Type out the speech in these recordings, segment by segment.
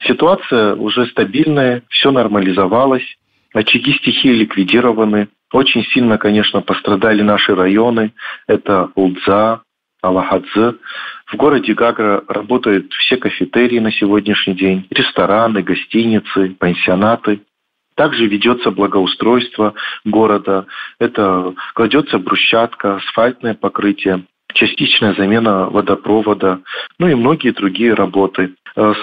Ситуация уже стабильная, все нормализовалось, очаги стихии ликвидированы. Очень сильно, конечно, пострадали наши районы. Это Улдза, Алахадзе. В городе Гагра работают все кафетерии на сегодняшний день, рестораны, гостиницы, пансионаты. Также ведется благоустройство города. Это кладется брусчатка, асфальтное покрытие, частичная замена водопровода, и многие другие работы.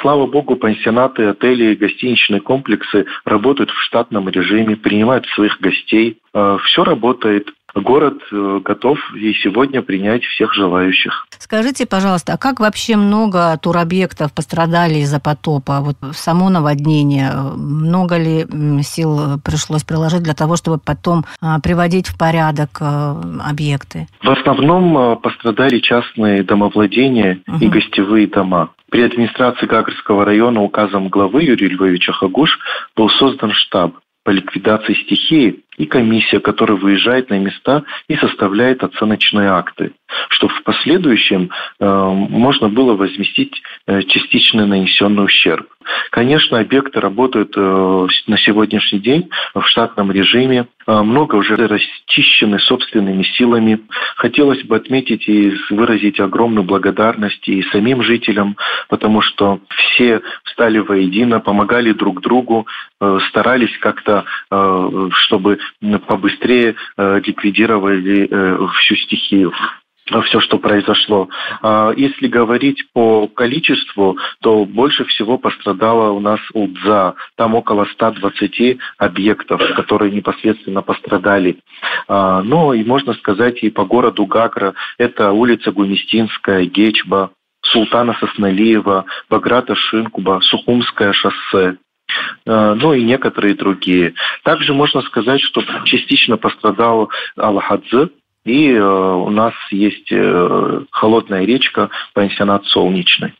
Слава богу, пансионаты, отели и гостиничные комплексы работают в штатном режиме, принимают своих гостей. Все работает. Город готов и сегодня принять всех желающих. Скажите, пожалуйста, а как вообще много туробъектов пострадали из-за потопа? Вот само наводнение, много ли сил пришлось приложить для того, чтобы потом приводить в порядок объекты? В основном пострадали частные домовладения и гостевые дома. При администрации Гагрского района указом главы Юрия Львовича Хагуш был создан штаб по ликвидации стихии и комиссия, которая выезжает на места и составляет оценочные акты, чтобы в последующем можно было возместить частично нанесенный ущерб. Конечно, объекты работают на сегодняшний день в штатном режиме. Много уже расчищены собственными силами. Хотелось бы отметить и выразить огромную благодарность и самим жителям, потому что все встали воедино, помогали друг другу, старались как-то, чтобы побыстрее ликвидировали всю стихию. Все, что произошло. Если говорить по количеству, то больше всего пострадала у нас Улдза. Там около 120 объектов, которые непосредственно пострадали. Но и можно сказать и по городу Гагра. Это улица Гумистинская, Гечба, Султана Сосналиева, Баграта Шинкуба, Сухумское шоссе. И некоторые другие. Также можно сказать, что частично пострадал Алахадзе, и у нас есть холодная речка, пансионат Солнечный.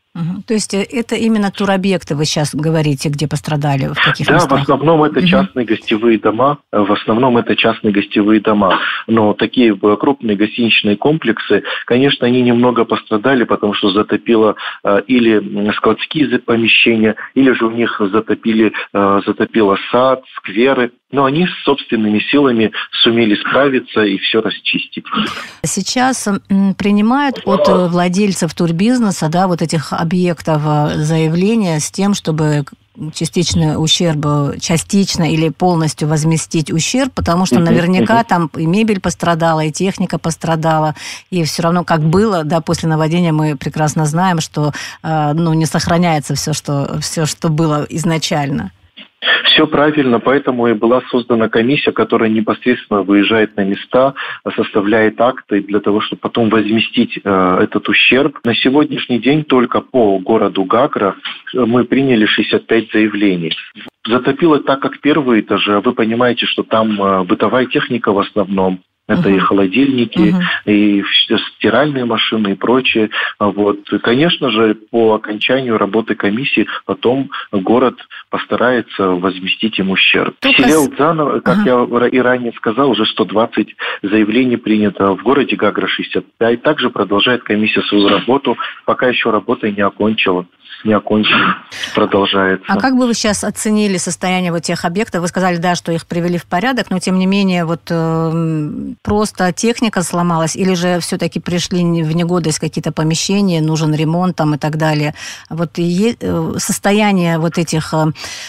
То есть это именно туробъекты, вы сейчас говорите, где пострадали, в каких местах? Да, в основном это частные гостевые дома. Но такие крупные гостиничные комплексы, конечно, они немного пострадали, потому что затопило или складские помещения, или же у них затопило сад, скверы. Но они с собственными силами сумели справиться и все расчистить. Сейчас принимают от владельцев турбизнеса, вот этих объектов заявления с тем, чтобы частично или полностью возместить ущерб, потому что наверняка там и мебель пострадала, и техника пострадала, и все равно как было, после наводнения мы прекрасно знаем, что не сохраняется все, что было изначально. Все правильно, поэтому и была создана комиссия, которая непосредственно выезжает на места, составляет акты для того, чтобы потом возместить этот ущерб. На сегодняшний день только по городу Гагра мы приняли 65 заявлений. Затопило так, как первые этажи, а вы понимаете, что там бытовая техника в основном. Это и холодильники, и стиральные машины, и прочее. Конечно же, по окончанию работы комиссии потом город постарается возместить им ущерб. В селе Улдза, как я и ранее сказал, уже 120 заявлений принято. В городе Гагра 65. Также продолжает комиссия свою работу, пока еще работа не окончена, продолжается. А как бы вы сейчас оценили состояние тех объектов? Вы сказали, что их привели в порядок, но тем не менее просто техника сломалась, или же все-таки пришли в негодность какие-то помещения, нужен ремонт и так далее. Состояние этих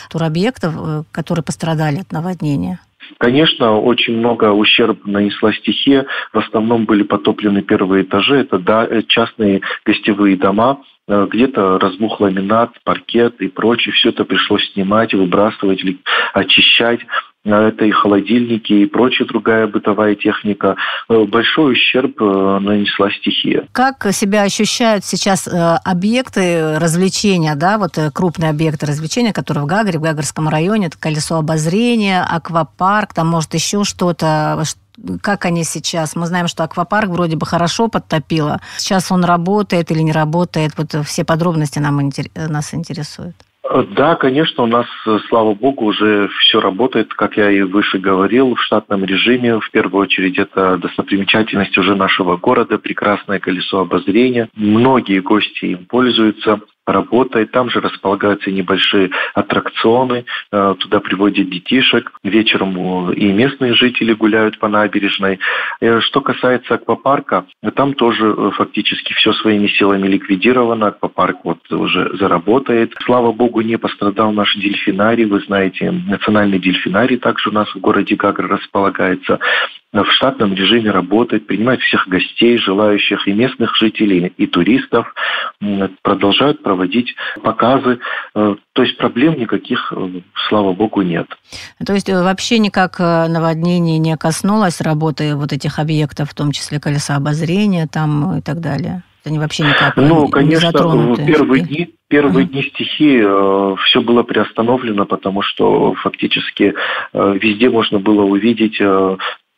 туробъектов, которые пострадали от наводнения? Конечно, очень много ущерба нанесла стихия. В основном были потоплены первые этажи. Это частные гостевые дома. Где-то разбух ламинат, паркет и прочее. Все это пришлось снимать, выбрасывать, очищать. Это и холодильники, и прочая другая бытовая техника. Большой ущерб нанесла стихия. Как себя ощущают сейчас объекты развлечения, крупные объекты развлечения, которые в Гагре, в Гагрском районе, это колесо обозрения, аквапарк, там может еще что-то. Как они сейчас? Мы знаем, что аквапарк вроде бы хорошо подтопило. Сейчас он работает или не работает? Все подробности нас интересуют. Да, конечно, у нас, слава богу, уже все работает, как я и выше говорил, в штатном режиме. В первую очередь, это достопримечательность уже нашего города, прекрасное колесо обозрения. Многие гости им пользуются. работает. Там же располагаются небольшие аттракционы, туда приводят детишек. Вечером и местные жители гуляют по набережной. Что касается аквапарка, там тоже фактически все своими силами ликвидировано. Аквапарк уже заработает. Слава богу, не пострадал наш дельфинарий. Вы знаете, национальный дельфинарий также у нас в городе Гагра располагается. В штатном режиме работает, принимает всех гостей, желающих, и местных жителей, и туристов. Продолжают проводить показы. То есть проблем никаких, слава богу, нет. То есть вообще никак наводнение не коснулось работы вот этих объектов, в том числе колеса обозрения там и так далее? Они вообще никак не затронуты? Первые дни стихии все было приостановлено, потому что фактически везде можно было увидеть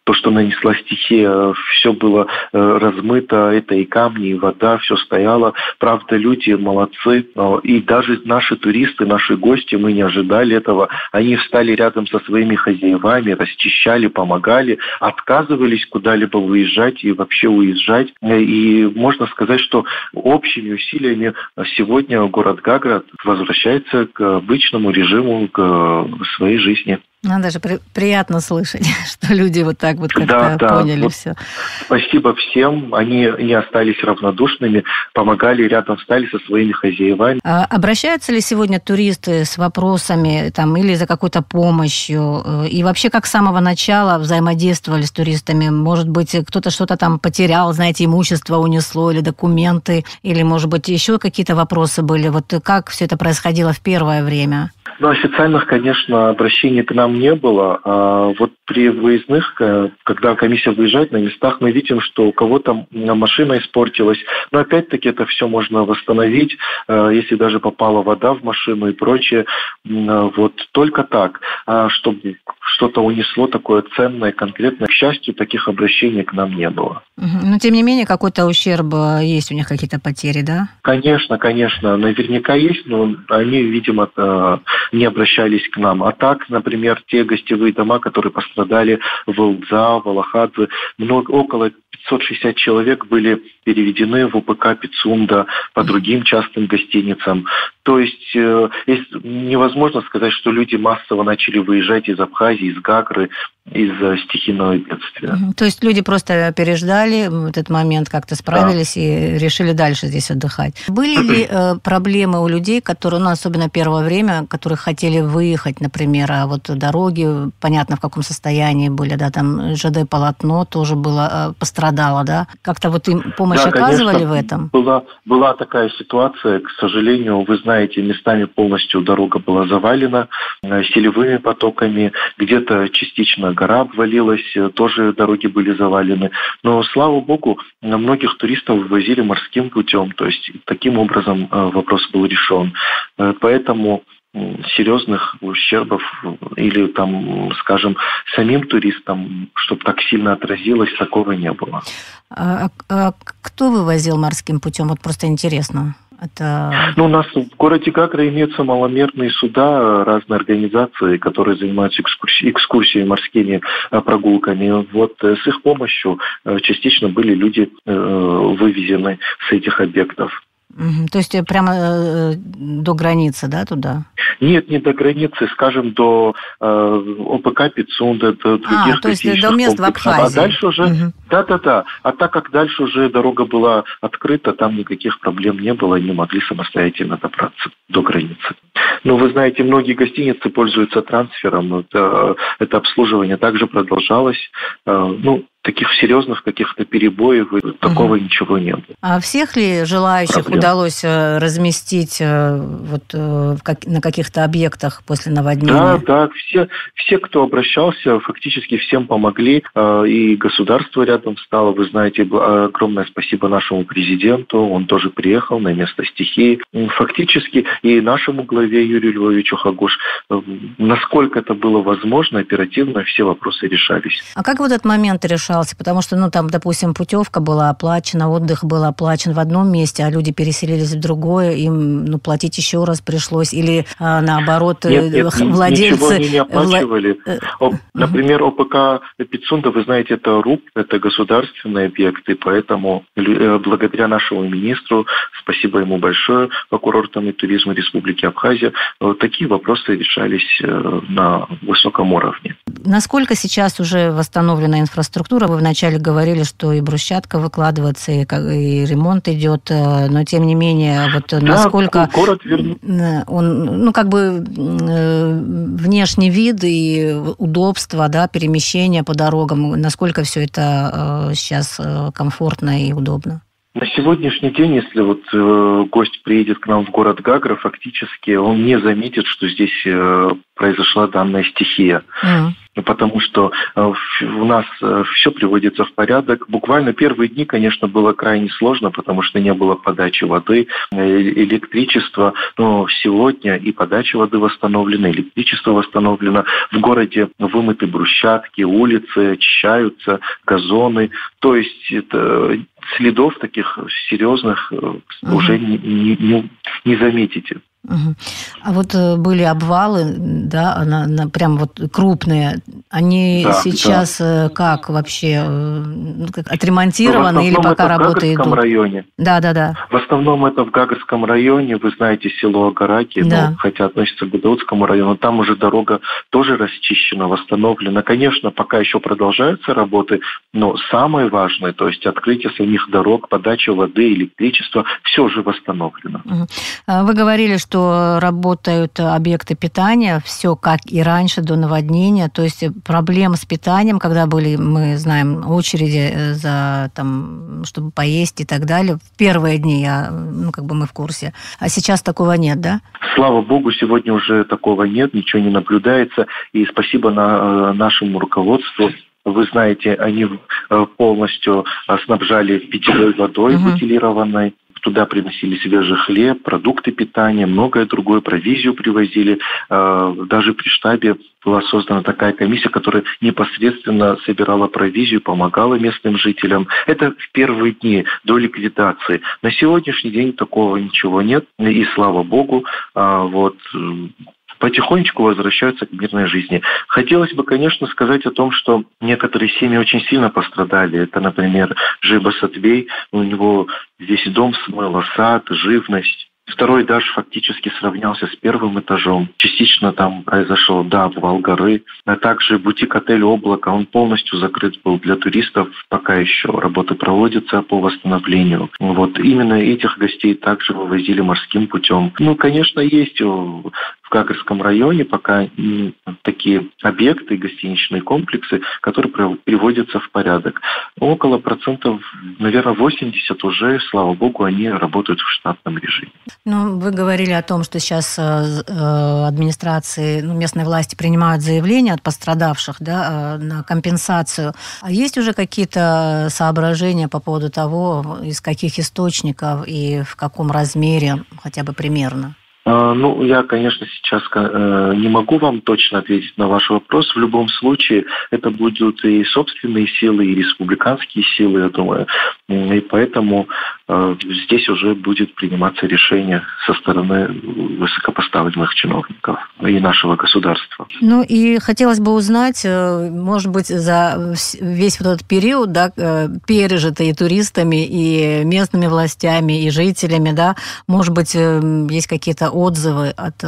то, что нанесла стихия, все было размыто, это и камни, и вода, все стояло. Правда, люди молодцы. И даже наши туристы, наши гости, мы не ожидали этого. Они встали рядом со своими хозяевами, расчищали, помогали, отказывались куда-либо выезжать и вообще уезжать. И можно сказать, что общими усилиями сегодня город Гагра возвращается к обычному режиму, к своей жизни. Даже приятно слышать, что люди вот так вот как-то поняли все. Спасибо всем. Они не остались равнодушными, помогали, рядом стали со своими хозяевами. Обращаются ли сегодня туристы с вопросами или за какой-то помощью? И вообще, как с самого начала взаимодействовали с туристами? Может быть, кто-то что-то там потерял, знаете, имущество унесло или документы? Или, может быть, еще какие-то вопросы были? Вот как все это происходило в первое время? Официальных, конечно, обращений к нам не было. А вот при выездных, когда комиссия выезжает на местах, мы видим, что у кого-то машина испортилась. Но опять-таки это все можно восстановить, если даже попала вода в машину и прочее. Вот только так. Чтобы что-то унесло такое ценное, конкретное. К счастью, таких обращений к нам не было. Но, тем не менее, какой-то ущерб есть, у них какие-то потери, да? Конечно. Наверняка есть, но они, видимо, не обращались к нам. А так, например, те гостевые дома, которые пострадали в Илдза, в Алахадзе, около 560 человек были переведены в УПК Пицунда по другим частным гостиницам. То есть невозможно сказать, что люди массово начали выезжать из Абхазии, из Гагры, из-за стихийного бедствия. То есть люди просто переждали этот момент, как-то справились и решили дальше здесь отдыхать. Были ли проблемы у людей, которые, особенно первое время, которые хотели выехать, например, а вот дороги, понятно, в каком состоянии были, да, там ЖД-полотно тоже было, пострадало, да? Как-то вот им помощь оказывали, конечно, в этом? Была такая ситуация, к сожалению, вы знаете, местами полностью дорога была завалена селевыми потоками, где-то частично гора обвалилась, тоже дороги были завалены. Но, слава богу, многих туристов вывозили морским путем, то есть таким образом вопрос был решен. Поэтому серьезных ущербов или, там, скажем, самим туристам, чтобы так сильно отразилось, такого не было. Кто вывозил морским путем? Вот просто интересно. У нас в городе Гагра имеются маломерные суда, разные организации, которые занимаются экскурсиями, морскими прогулками. Вот с их помощью частично были люди вывезены с этих объектов. То есть прямо до границы, да, туда? Нет, не до границы, скажем, до ОПК Пицунда, до других то есть до мест в Абхазии. А дальше уже, да. А так как дальше уже дорога была открыта, там никаких проблем не было, они могли самостоятельно добраться до границы. Но вы знаете, многие гостиницы пользуются трансфером, это обслуживание также продолжалось. Таких серьезных каких-то перебоев, такого ничего не было. А всех ли желающих удалось разместить на каких-то объектах после наводнения? Да, все, кто обращался, фактически всем помогли, и государство рядом стало. Вы знаете, огромное спасибо нашему президенту, он тоже приехал на место стихии. Фактически и нашему главе Юрию Львовичу Хагуш, насколько это было возможно, оперативно все вопросы решались. А как в этот момент решал собирался? Потому что, там, допустим, путевка была оплачена, отдых был оплачен в одном месте, а люди переселились в другое, им платить еще раз пришлось, или наоборот, Нет, владельцы... ничего они не оплачивали. Например, ОПК Пицунда, вы знаете, это РУП, это государственный объект, и поэтому благодаря нашему министру, спасибо ему большое, по курортам и туризму Республики Абхазия, такие вопросы решались на высоком уровне. Насколько сейчас уже восстановлена инфраструктура? Вы вначале говорили, что и брусчатка выкладывается, и ремонт идет, но тем не менее, насколько город он, внешний вид и удобство, перемещение по дорогам, насколько все это сейчас комфортно и удобно? На сегодняшний день, если гость приедет к нам в город Гагра, фактически он не заметит, что здесь произошла данная стихия. Потому что у нас все приводится в порядок. Буквально первые дни, конечно, было крайне сложно, потому что не было подачи воды, электричества. Но сегодня и подача воды восстановлена, электричество восстановлено. В городе вымыты брусчатки, улицы очищаются, газоны. То есть это следов таких серьезных уже не заметите. А были обвалы, прям крупные. Они сейчас как вообще отремонтированы или пока работы идут? В Гагарском районе. Да. В основном это в Гагарском районе, вы знаете, село Агараки, хотя относится к Гудаутскому району, там уже дорога тоже расчищена, восстановлена. Конечно, пока еще продолжаются работы, но самое важное, то есть открытие самих дорог, подача воды, электричества, все уже восстановлено. Вы говорили, что работают объекты питания, все как и раньше, до наводнения. То есть проблем с питанием, когда были, мы знаем, очереди чтобы поесть и так далее. В первые дни мы в курсе. А сейчас такого нет, да? Слава богу, сегодня уже такого нет, ничего не наблюдается. И спасибо нашему руководству. Вы знаете, они полностью снабжали питьевой водой бутилированной. Туда приносили свежий хлеб, продукты питания, многое другое, провизию привозили. Даже при штабе была создана такая комиссия, которая непосредственно собирала провизию, помогала местным жителям. Это в первые дни до ликвидации. На сегодняшний день такого ничего нет, и слава богу. Потихонечку возвращаются к мирной жизни. Хотелось бы, конечно, сказать о том, что некоторые семьи очень сильно пострадали. Это, например, Жиба Сатбей, у него весь дом смыло, сад, живность. Второй этаж фактически сравнялся с первым этажом. Частично там произошел, обвал горы. А также бутик-отель «Облако», он полностью закрыт был для туристов. Пока еще работы проводятся по восстановлению. Именно этих гостей также вывозили морским путем. Конечно, есть в Гагарском районе пока такие объекты, гостиничные комплексы, которые приводятся в порядок. Около процентов, наверное, 80 уже, слава богу, они работают в штатном режиме. Вы говорили о том, что сейчас администрации, местные власти принимают заявления от пострадавших на компенсацию. А есть уже какие-то соображения по поводу того, из каких источников и в каком размере, хотя бы примерно? Я, конечно, сейчас не могу вам точно ответить на ваш вопрос. В любом случае, это будут и собственные силы, и республиканские силы, я думаю. И поэтому здесь уже будет приниматься решение со стороны высокопоставленных чиновников и нашего государства. И хотелось бы узнать, может быть, за весь этот период, пережитый и туристами, и местными властями, и жителями, может быть, есть какие-то отзывы от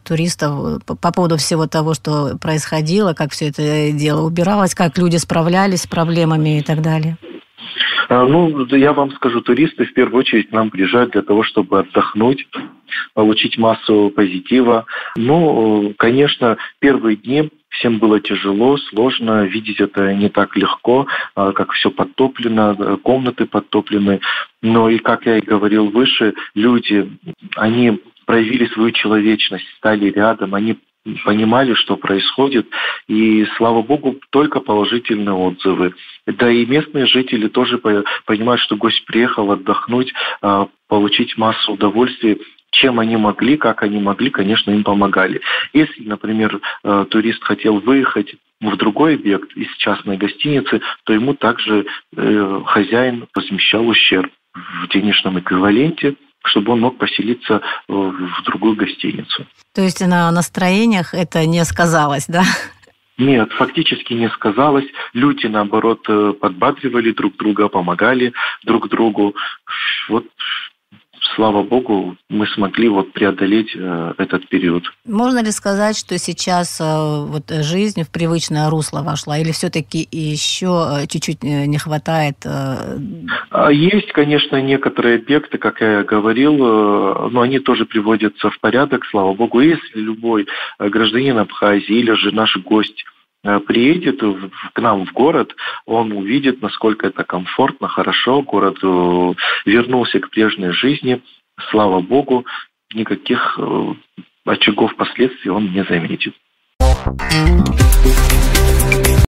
туристов по поводу всего того, что происходило, как все это дело убиралось, как люди справлялись с проблемами и так далее? Я вам скажу, туристы в первую очередь к нам приезжают для того, чтобы отдохнуть, получить массу позитива. Конечно, первые дни всем было тяжело, сложно, видеть это не так легко, как все подтоплено, комнаты подтоплены. Но и, как я и говорил выше, люди, они проявили свою человечность, стали рядом, они понимали, что происходит, и, слава богу, только положительные отзывы. Да и местные жители тоже понимают, что гость приехал отдохнуть, получить массу удовольствия. чем они могли, как они могли, конечно, им помогали. Если, например, турист хотел выехать в другой объект из частной гостиницы, то ему также хозяин возмещал ущерб в денежном эквиваленте, чтобы он мог поселиться в другую гостиницу. То есть на настроениях это не сказалось, да? Нет, фактически не сказалось. Люди, наоборот, подбадривали друг друга, помогали друг другу. Вот, слава богу, мы смогли преодолеть этот период. Можно ли сказать, что сейчас жизнь в привычное русло вошла, или все-таки еще чуть-чуть не хватает? Есть, конечно, некоторые объекты, как я говорил, но они тоже приводятся в порядок, слава богу. Если любой гражданин Абхазии или же наш гость приедет к нам в город, он увидит, насколько это комфортно, хорошо, город вернулся к прежней жизни, слава богу, никаких очагов последствий он не заметит.